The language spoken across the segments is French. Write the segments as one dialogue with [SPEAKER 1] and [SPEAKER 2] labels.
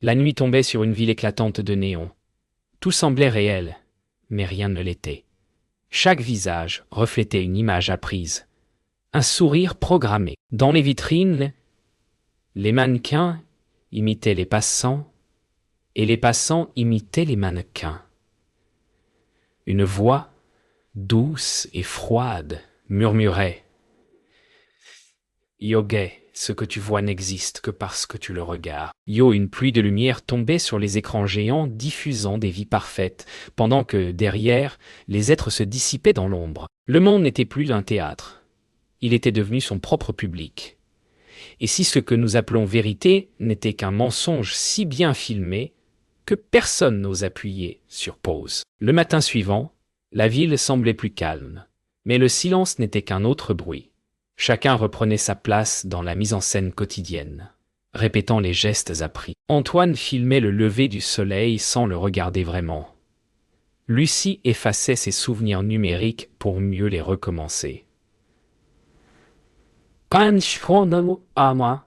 [SPEAKER 1] La nuit tombait sur une ville éclatante de néons. Tout semblait réel, mais rien ne l'était. Chaque visage reflétait une image apprise, un sourire programmé. Dans les vitrines, les mannequins imitaient les passants, et les passants imitaient les mannequins. Une voix, douce et froide, murmurait « Yoguet, ce que tu vois n'existe que parce que tu le regardes. » Yo, une pluie de lumière tombait sur les écrans géants diffusant des vies parfaites, pendant que, derrière, les êtres se dissipaient dans l'ombre. Le monde n'était plus un théâtre. Il était devenu son propre public. Et si ce que nous appelons vérité n'était qu'un mensonge si bien filmé que personne n'ose appuyer sur pause. Le matin suivant, la ville semblait plus calme, mais le silence n'était qu'un autre bruit. Chacun reprenait sa place dans la mise en scène quotidienne, répétant les gestes appris. Antoine filmait le lever du soleil sans le regarder vraiment. Lucie effaçait ses souvenirs numériques pour mieux les recommencer.
[SPEAKER 2] Quand je prends le mot à moi,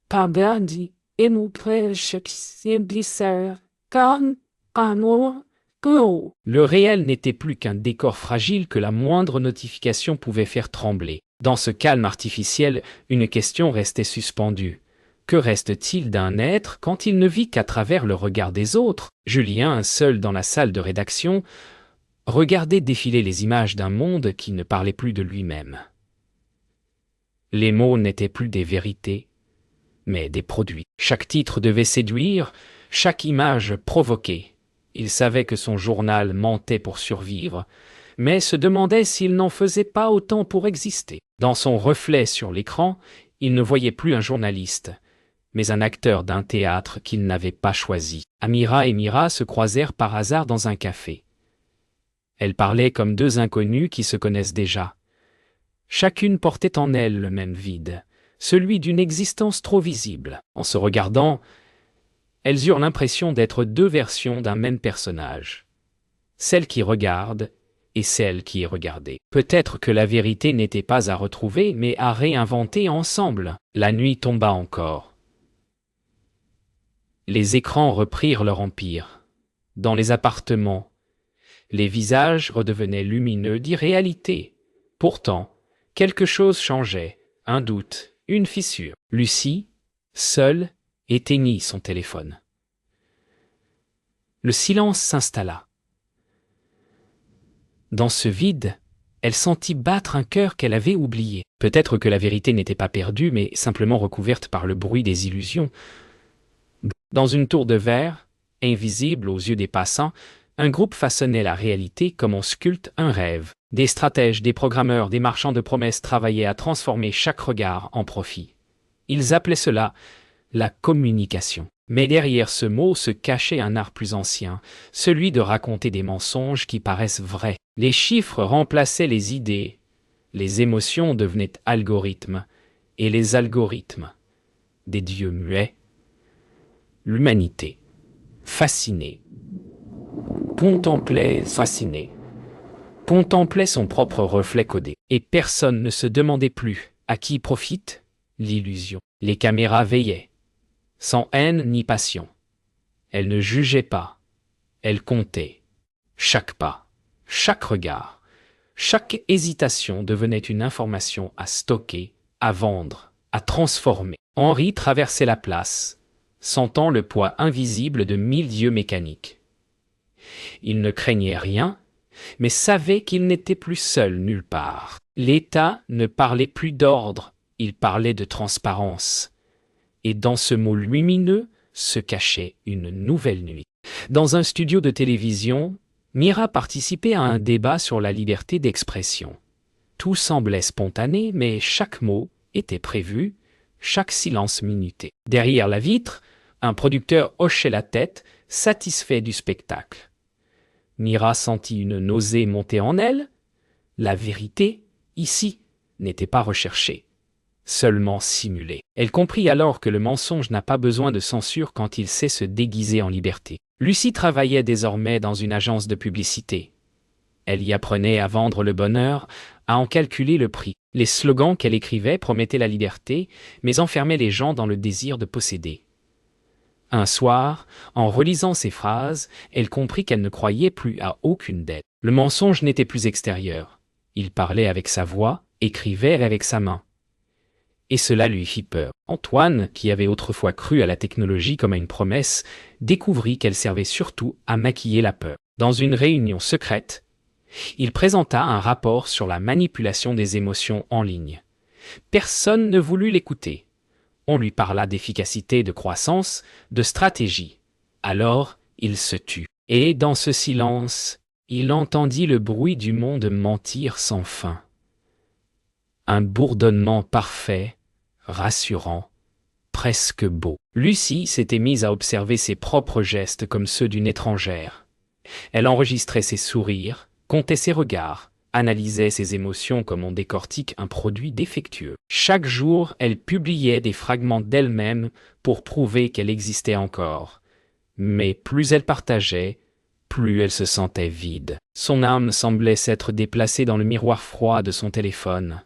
[SPEAKER 2] pas bien dit, et mon frère, je suis blessé, quand moi, go.
[SPEAKER 1] Le réel n'était plus qu'un décor fragile que la moindre notification pouvait faire trembler. Dans ce calme artificiel, une question restait suspendue. Que reste-t-il d'un être quand il ne vit qu'à travers le regard des autres? Julien, seul dans la salle de rédaction, regardait défiler les images d'un monde qui ne parlait plus de lui-même. Les mots n'étaient plus des vérités, mais des produits. Chaque titre devait séduire, chaque image provoquer. Il savait que son journal mentait pour survivre, mais se demandait s'il n'en faisait pas autant pour exister. Dans son reflet sur l'écran, il ne voyait plus un journaliste, mais un acteur d'un théâtre qu'il n'avait pas choisi. Amira et Mira se croisèrent par hasard dans un café. Elles parlaient comme deux inconnus qui se connaissent déjà. Chacune portait en elle le même vide, celui d'une existence trop visible. En se regardant, elles eurent l'impression d'être deux versions d'un même personnage. Celle qui regarde et celle qui est regardée. Peut-être que la vérité n'était pas à retrouver, mais à réinventer ensemble. La nuit tomba encore. Les écrans reprirent leur empire. Dans les appartements, les visages redevenaient lumineux d'irréalité. Pourtant, quelque chose changeait, un doute, une fissure. Lucie, seule, éteignit son téléphone. Le silence s'installa. Dans ce vide, elle sentit battre un cœur qu'elle avait oublié. Peut-être que la vérité n'était pas perdue, mais simplement recouverte par le bruit des illusions. Dans une tour de verre, invisible aux yeux des passants, un groupe façonnait la réalité comme on sculpte un rêve. Des stratèges, des programmeurs, des marchands de promesses travaillaient à transformer chaque regard en profit. Ils appelaient cela la communication. Mais derrière ce mot se cachait un art plus ancien, celui de raconter des mensonges qui paraissent vrais. Les chiffres remplaçaient les idées, les émotions devenaient algorithmes, et les algorithmes, des dieux muets. L'humanité, fascinée, contemplait son propre reflet codé. Et personne ne se demandait plus à qui profite l'illusion. Les caméras veillaient, sans haine ni passion. Elles ne jugeaient pas, elles comptaient. Chaque pas, chaque regard, chaque hésitation devenait une information à stocker, à vendre, à transformer. Henri traversait la place, sentant le poids invisible de 1000 dieux mécaniques. Il ne craignait rien, mais savait qu'il n'était plus seul nulle part. L'État ne parlait plus d'ordre, il parlait de transparence. Et dans ce mot lumineux se cachait une nouvelle nuit. Dans un studio de télévision, Mira participait à un débat sur la liberté d'expression. Tout semblait spontané, mais chaque mot était prévu, chaque silence minuté. Derrière la vitre, un producteur hochait la tête, satisfait du spectacle. Mira sentit une nausée monter en elle. La vérité, ici, n'était pas recherchée, seulement simulée. Elle comprit alors que le mensonge n'a pas besoin de censure quand il sait se déguiser en liberté. Lucie travaillait désormais dans une agence de publicité. Elle y apprenait à vendre le bonheur, à en calculer le prix. Les slogans qu'elle écrivait promettaient la liberté, mais enfermaient les gens dans le désir de posséder. Un soir, en relisant ces phrases, elle comprit qu'elle ne croyait plus à aucune d'elles. Le mensonge n'était plus extérieur. Il parlait avec sa voix, écrivait avec sa main. Et cela lui fit peur. Antoine, qui avait autrefois cru à la technologie comme à une promesse, découvrit qu'elle servait surtout à maquiller la peur. Dans une réunion secrète, il présenta un rapport sur la manipulation des émotions en ligne. Personne ne voulut l'écouter. On lui parla d'efficacité, de croissance, de stratégie. Alors, il se tut. Et dans ce silence, il entendit le bruit du monde mentir sans fin. Un bourdonnement parfait, rassurant, presque beau. Lucie s'était mise à observer ses propres gestes comme ceux d'une étrangère. Elle enregistrait ses sourires, comptait ses regards, analysait ses émotions comme on décortique un produit défectueux. Chaque jour, elle publiait des fragments d'elle-même pour prouver qu'elle existait encore. Mais plus elle partageait, plus elle se sentait vide. Son âme semblait s'être déplacée dans le miroir froid de son téléphone.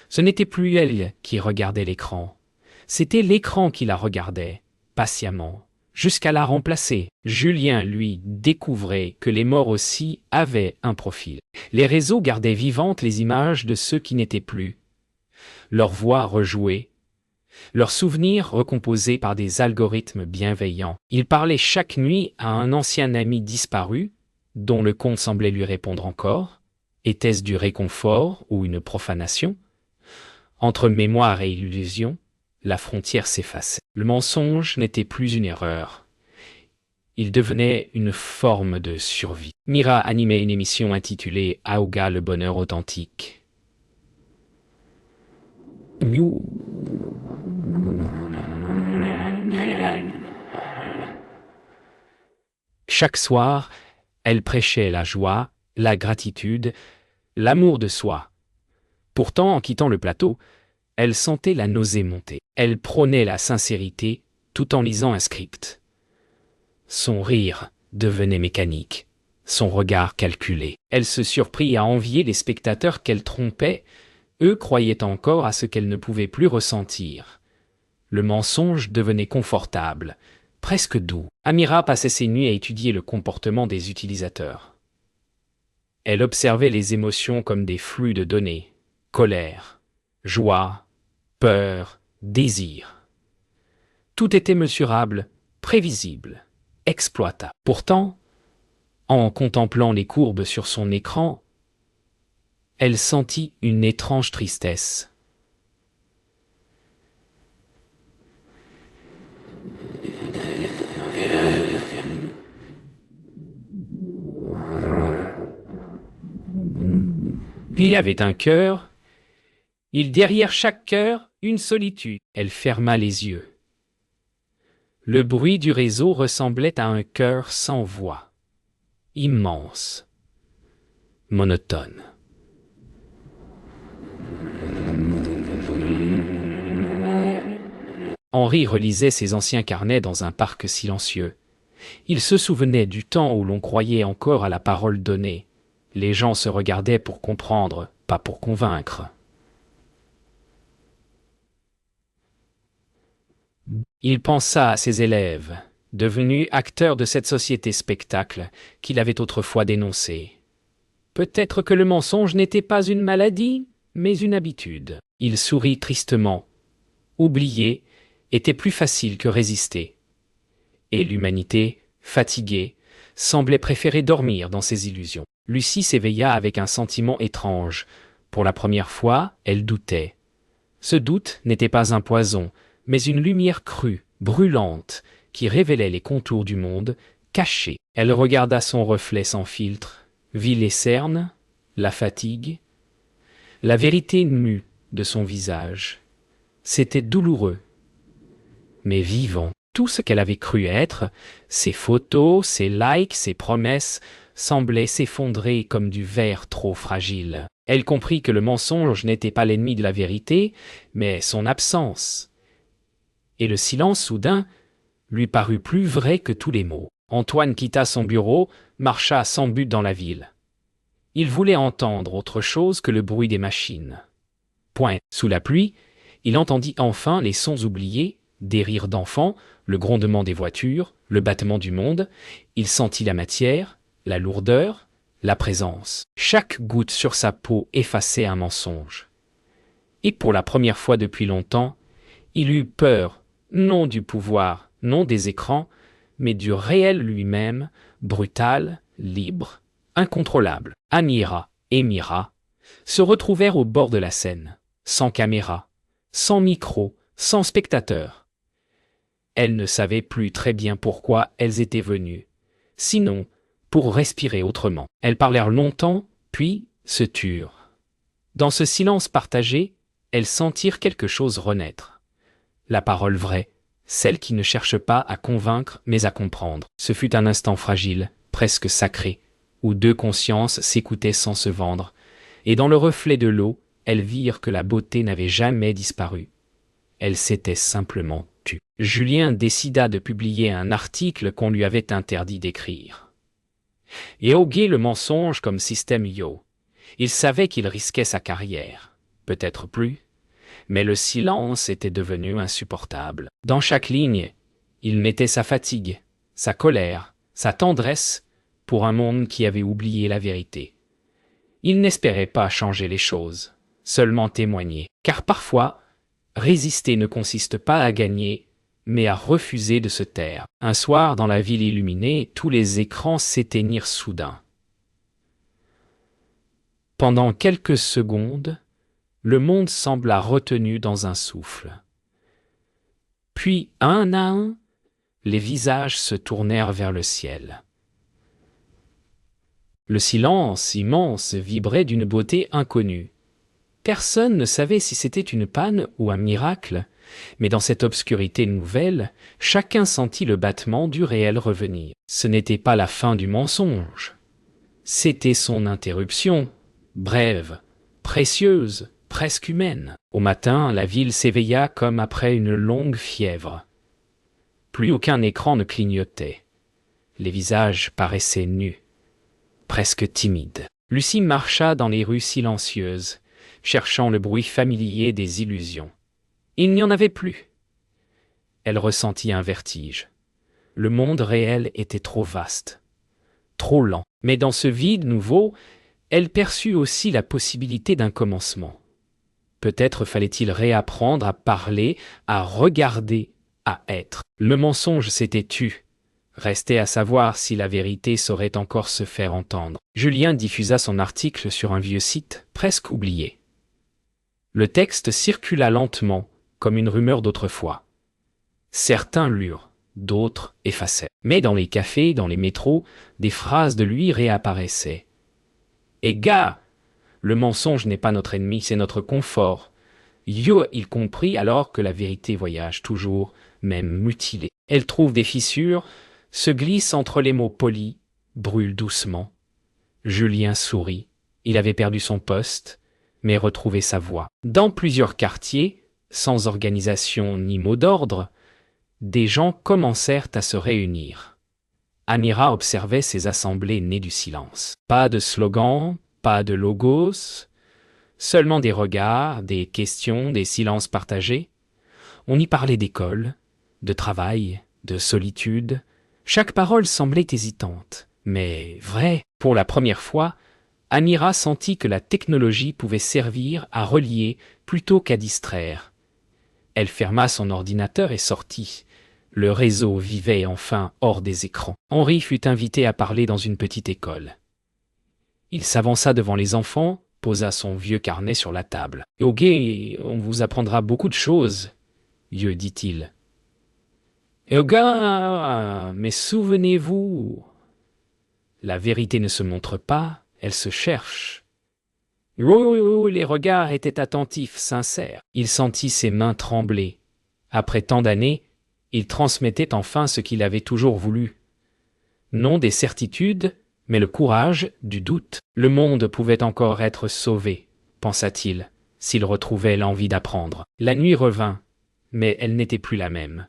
[SPEAKER 1] Ce n'était plus elle qui regardait l'écran. C'était l'écran qui la regardait, patiemment, jusqu'à la remplacer. Julien, lui, découvrait que les morts aussi avaient un profil. Les réseaux gardaient vivantes les images de ceux qui n'étaient plus. Leurs voix rejouées, leurs souvenirs recomposés par des algorithmes bienveillants. Il parlait chaque nuit à un ancien ami disparu, dont le compte semblait lui répondre encore. Était-ce du réconfort ou une profanation ? Entre mémoire et illusion, la frontière s'effaçait. Le mensonge n'était plus une erreur. Il devenait une forme de survie. Mira animait une émission intitulée « Aouga, le bonheur authentique ». Chaque soir, elle prêchait la joie, la gratitude, l'amour de soi. Pourtant, en quittant le plateau, elle sentait la nausée monter. Elle prônait la sincérité tout en lisant un script. Son rire devenait mécanique, son regard calculé. Elle se surprit à envier les spectateurs qu'elle trompait. Eux croyaient encore à ce qu'elle ne pouvait plus ressentir. Le mensonge devenait confortable, presque doux. Amira passait ses nuits à étudier le comportement des utilisateurs. Elle observait les émotions comme des flux de données. Colère, joie, peur, désir. Tout était mesurable, prévisible, exploitable. Pourtant, en contemplant les courbes sur son écran, elle sentit une étrange tristesse. Il y avait un cœur, derrière chaque cœur, une solitude. Elle ferma les yeux. Le bruit du réseau ressemblait à un cœur sans voix, immense, monotone. Henri relisait ses anciens carnets dans un parc silencieux. Il se souvenait du temps où l'on croyait encore à la parole donnée. Les gens se regardaient pour comprendre, pas pour convaincre. Il pensa à ses élèves, devenus acteurs de cette société spectacle qu'il avait autrefois dénoncée. Peut-être que le mensonge n'était pas une maladie, mais une habitude. Il sourit tristement. Oublier était plus facile que résister. Et l'humanité, fatiguée, semblait préférer dormir dans ses illusions. Lucie s'éveilla avec un sentiment étrange. Pour la première fois, elle doutait. Ce doute n'était pas un poison, mais une lumière crue, brûlante, qui révélait les contours du monde, caché. Elle regarda son reflet sans filtre, vit les cernes, la fatigue, la vérité nue de son visage. C'était douloureux, mais vivant. Tout ce qu'elle avait cru être, ses photos, ses likes, ses promesses, semblait s'effondrer comme du verre trop fragile. Elle comprit que le mensonge n'était pas l'ennemi de la vérité, mais son absence. Et le silence soudain lui parut plus vrai que tous les mots. Antoine quitta son bureau, marcha sans but dans la ville. Il voulait entendre autre chose que le bruit des machines. Sous la pluie, il entendit enfin les sons oubliés, Des rires d'enfants, le grondement des voitures, le battement du monde, il sentit la matière, la lourdeur, la présence. Chaque goutte sur sa peau effaçait un mensonge. Et pour la première fois depuis longtemps, il eut peur, non du pouvoir, non des écrans, mais du réel lui-même, brutal, libre, incontrôlable. Amira et Mira se retrouvèrent au bord de la scène, sans caméra, sans micro, sans spectateur. Elles ne savaient plus très bien pourquoi elles étaient venues, sinon pour respirer autrement. Elles parlèrent longtemps, puis se turent. Dans ce silence partagé, elles sentirent quelque chose renaître. La parole vraie, celle qui ne cherche pas à convaincre mais à comprendre. Ce fut un instant fragile, presque sacré, où deux consciences s'écoutaient sans se vendre, et dans le reflet de l'eau, elles virent que la beauté n'avait jamais disparu. Elle s'était simplement tue. Julien décida de publier un article qu'on lui avait interdit d'écrire. Éhoguer le mensonge comme système yo. Il savait qu'il risquait sa carrière. Peut-être plus. Mais le silence était devenu insupportable. Dans chaque ligne, il mettait sa fatigue, sa colère, sa tendresse pour un monde qui avait oublié la vérité. Il n'espérait pas changer les choses, seulement témoigner. Car parfois, résister ne consiste pas à gagner, mais à refuser de se taire. Un soir, dans la ville illuminée, tous les écrans s'éteignirent soudain. Pendant quelques secondes, le monde sembla retenu dans un souffle. Puis, un à un, les visages se tournèrent vers le ciel. Le silence immense vibrait d'une beauté inconnue. Personne ne savait si c'était une panne ou un miracle, mais dans cette obscurité nouvelle, chacun sentit le battement du réel revenir. Ce n'était pas la fin du mensonge. C'était son interruption, brève, précieuse, presque humaine. Au matin, la ville s'éveilla comme après une longue fièvre. Plus aucun écran ne clignotait. Les visages paraissaient nus, presque timides. Lucie marcha dans les rues silencieuses, cherchant le bruit familier des illusions. Il n'y en avait plus. Elle ressentit un vertige. Le monde réel était trop vaste, trop lent. Mais dans ce vide nouveau, elle perçut aussi la possibilité d'un commencement. Peut-être fallait-il réapprendre à parler, à regarder, à être. Le mensonge s'était tu. Restait à savoir si la vérité saurait encore se faire entendre. Julien diffusa son article sur un vieux site, presque oublié. Le texte circula lentement, comme une rumeur d'autrefois. Certains lurent, d'autres effaçaient. Mais dans les cafés, dans les métros, des phrases de lui réapparaissaient. « Eh gars, le mensonge n'est pas notre ennemi, c'est notre confort. » Yo, il comprit alors que la vérité voyage toujours, même mutilée. Elle trouve des fissures, se glisse entre les mots polis, brûle doucement. Julien sourit. Il avait perdu son poste, mais retrouvé sa voix. Dans plusieurs quartiers, sans organisation ni mot d'ordre, des gens commencèrent à se réunir. Amira observait ces assemblées nées du silence. Pas de slogan, pas de logos, seulement des regards, des questions, des silences partagés. On y parlait d'école, de travail, de solitude. Chaque parole semblait hésitante, mais vraie. Pour la première fois, Amira sentit que la technologie pouvait servir à relier plutôt qu'à distraire. Elle ferma son ordinateur et sortit. Le réseau vivait enfin hors des écrans. Henri fut invité à parler dans une petite école. Il s'avança devant les enfants, posa son vieux carnet sur la table. « Ok, on vous apprendra beaucoup de choses, vieux, dit-il. Mais souvenez-vous, la vérité ne se montre pas, elle se cherche. » Les regards étaient attentifs, sincères. Il sentit ses mains trembler. Après tant d'années, il transmettait enfin ce qu'il avait toujours voulu. Non des certitudes, mais le courage du doute. Le monde pouvait encore être sauvé, pensa-t-il, s'il retrouvait l'envie d'apprendre. La nuit revint, mais elle n'était plus la même.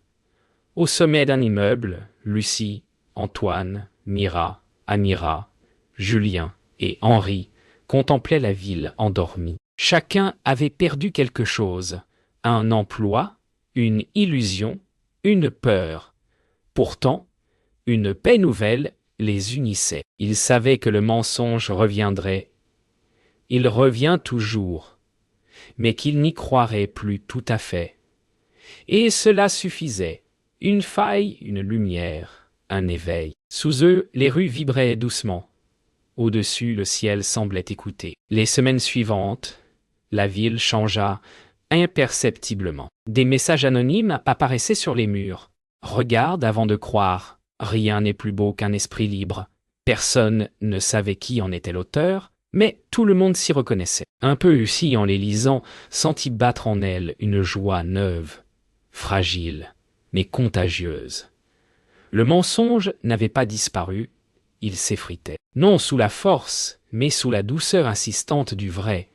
[SPEAKER 1] Au sommet d'un immeuble, Lucie, Antoine, Mira, Amira, Julien et Henri contemplaient la ville endormie. Chacun avait perdu quelque chose, un emploi, une illusion, une peur. Pourtant, une paix nouvelle les unissait. Ils savaient que le mensonge reviendrait. Il revient toujours, mais qu'ils n'y croiraient plus tout à fait. Et cela suffisait. Une faille, une lumière, un éveil. Sous eux, les rues vibraient doucement. Au-dessus, le ciel semblait écouter. Les semaines suivantes, la ville changea imperceptiblement. Des messages anonymes apparaissaient sur les murs. Regarde avant de croire. Rien n'est plus beau qu'un esprit libre. Personne ne savait qui en était l'auteur, mais tout le monde s'y reconnaissait. Un peu Lucie, en les lisant, sentit battre en elle une joie neuve, fragile, mais contagieuse. Le mensonge n'avait pas disparu, il s'effritait. Non sous la force, mais sous la douceur insistante du vrai.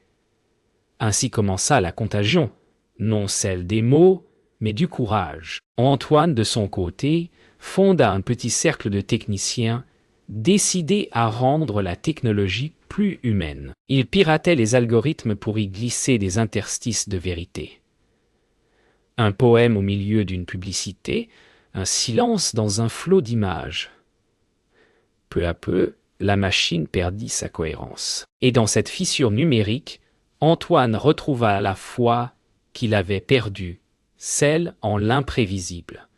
[SPEAKER 1] Ainsi commença la contagion, non celle des mots, mais du courage. Antoine, de son côté, fonda un petit cercle de techniciens décidés à rendre la technologie plus humaine. Il piratait les algorithmes pour y glisser des interstices de vérité. Un poème au milieu d'une publicité, un silence dans un flot d'images. Peu à peu, la machine perdit sa cohérence. Et dans cette fissure numérique, Antoine retrouva la foi qu'il avait perdue, celle en l'imprévisible,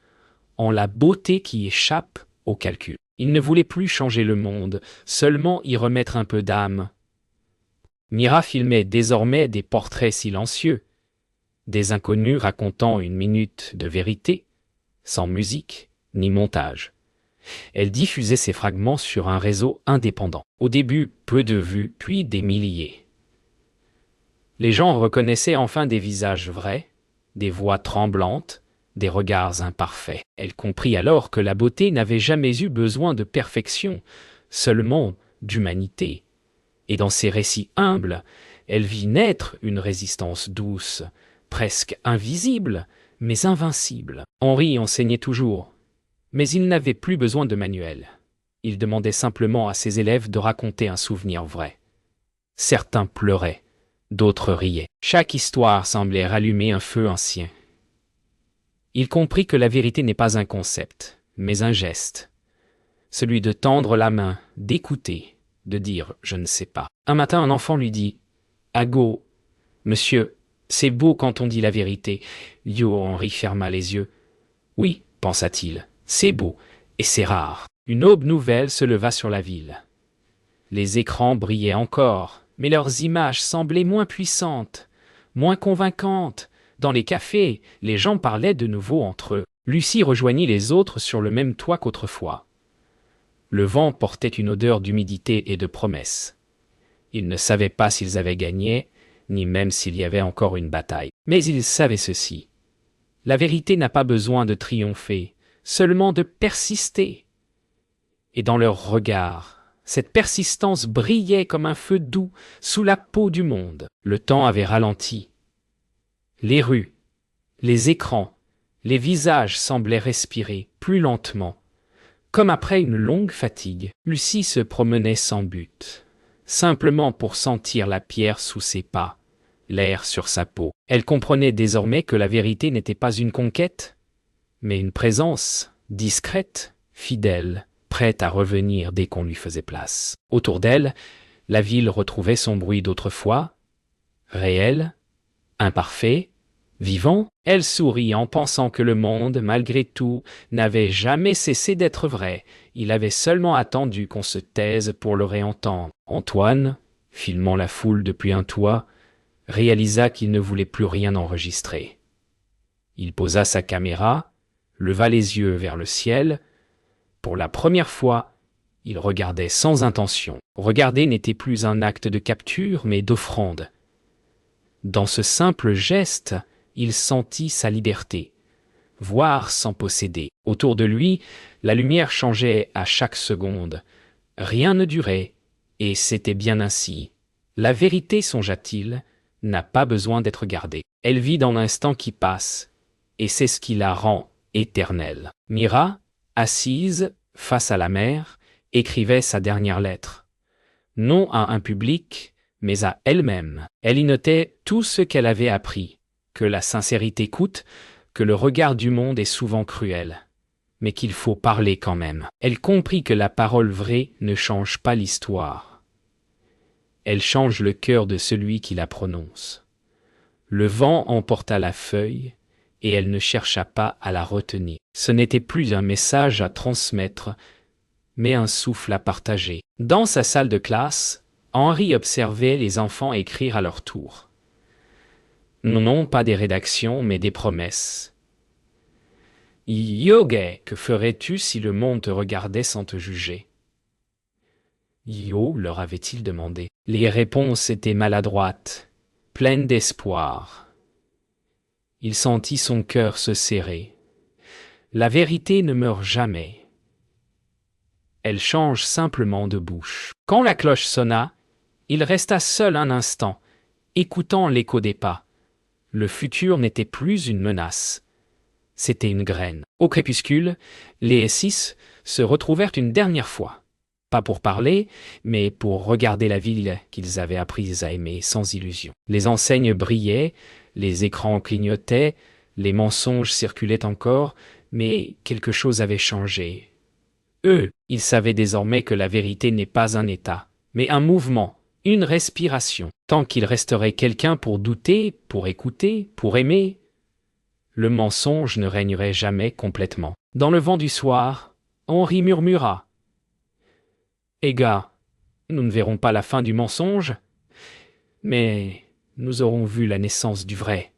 [SPEAKER 1] en la beauté qui échappe au calcul. Il ne voulait plus changer le monde, seulement y remettre un peu d'âme. Mira filmait désormais des portraits silencieux, des inconnus racontant une minute de vérité, sans musique ni montage. Elle diffusait ces fragments sur un réseau indépendant. Au début, peu de vues, puis des milliers. Les gens reconnaissaient enfin des visages vrais, des voix tremblantes, des regards imparfaits. Elle comprit alors que la beauté n'avait jamais eu besoin de perfection, seulement d'humanité. Et dans ces récits humbles, elle vit naître une résistance douce, presque invisible, mais invincible. Henri enseignait toujours, mais il n'avait plus besoin de manuel. Il demandait simplement à ses élèves de raconter un souvenir vrai. Certains pleuraient, d'autres riaient. Chaque histoire semblait rallumer un feu ancien. Il comprit que la vérité n'est pas un concept, mais un geste. Celui de tendre la main, d'écouter, de dire « je ne sais pas ». Un matin, un enfant lui dit « Ago, monsieur, c'est beau quand on dit la vérité ». Yo Henri ferma les yeux. « Oui, pensa-t-il, c'est beau, et c'est rare ». Une aube nouvelle se leva sur la ville. Les écrans brillaient encore, mais leurs images semblaient moins puissantes, moins convaincantes. Dans les cafés, les gens parlaient de nouveau entre eux. Lucie rejoignit les autres sur le même toit qu'autrefois. Le vent portait une odeur d'humidité et de promesse. Ils ne savaient pas s'ils avaient gagné, ni même s'il y avait encore une bataille. Mais ils savaient ceci. La vérité n'a pas besoin de triompher, seulement de persister. Et dans leurs regards, cette persistance brillait comme un feu doux sous la peau du monde. Le temps avait ralenti. Les rues, les écrans, les visages semblaient respirer plus lentement. Comme après une longue fatigue, Lucie se promenait sans but, simplement pour sentir la pierre sous ses pas, l'air sur sa peau. Elle comprenait désormais que la vérité n'était pas une conquête, mais une présence, discrète, fidèle, prête à revenir dès qu'on lui faisait place. Autour d'elle, la ville retrouvait son bruit d'autrefois, réel, imparfait, vivant. Elle sourit en pensant que le monde, malgré tout, n'avait jamais cessé d'être vrai. Il avait seulement attendu qu'on se taise pour le réentendre. Antoine, filmant la foule depuis un toit, réalisa qu'il ne voulait plus rien enregistrer. Il posa sa caméra, leva les yeux vers le ciel. Pour la première fois, il regardait sans intention. Regarder n'était plus un acte de capture, mais d'offrande. Dans ce simple geste, il sentit sa liberté, voir sans posséder. Autour de lui, la lumière changeait à chaque seconde. Rien ne durait, et c'était bien ainsi. La vérité, songea-t-il, n'a pas besoin d'être gardée. Elle vit dans l'instant qui passe, et c'est ce qui la rend éternelle. Mira, assise face à la mer, écrivait sa dernière lettre. Non à un public, mais à elle-même. Elle y notait tout ce qu'elle avait appris. Que la sincérité coûte, que le regard du monde est souvent cruel, mais qu'il faut parler quand même. Elle comprit que la parole vraie ne change pas l'histoire. Elle change le cœur de celui qui la prononce. Le vent emporta la feuille, et elle ne chercha pas à la retenir. Ce n'était plus un message à transmettre, mais un souffle à partager. Dans sa salle de classe, Henri observait les enfants écrire à leur tour. Non pas des rédactions, mais des promesses. Yoge, que ferais-tu si le monde te regardait sans te juger? Yo, leur avait-il demandé. Les réponses étaient maladroites, pleines d'espoir. Il sentit son cœur se serrer. La vérité ne meurt jamais. Elle change simplement de bouche. Quand la cloche sonna, il resta seul un instant, écoutant l'écho des pas. Le futur n'était plus une menace. C'était une graine. Au crépuscule, les 6 se retrouvèrent une dernière fois. Pas pour parler, mais pour regarder la ville qu'ils avaient apprise à aimer sans illusion. Les enseignes brillaient, les écrans clignotaient, les mensonges circulaient encore, mais quelque chose avait changé. Eux, ils savaient désormais que la vérité n'est pas un état, mais un mouvement, une respiration. Tant qu'il resterait quelqu'un pour douter, pour écouter, pour aimer, le mensonge ne régnerait jamais complètement. Dans le vent du soir, Henri murmura. « Eh gars, nous ne verrons pas la fin du mensonge, mais nous aurons vu la naissance du vrai. »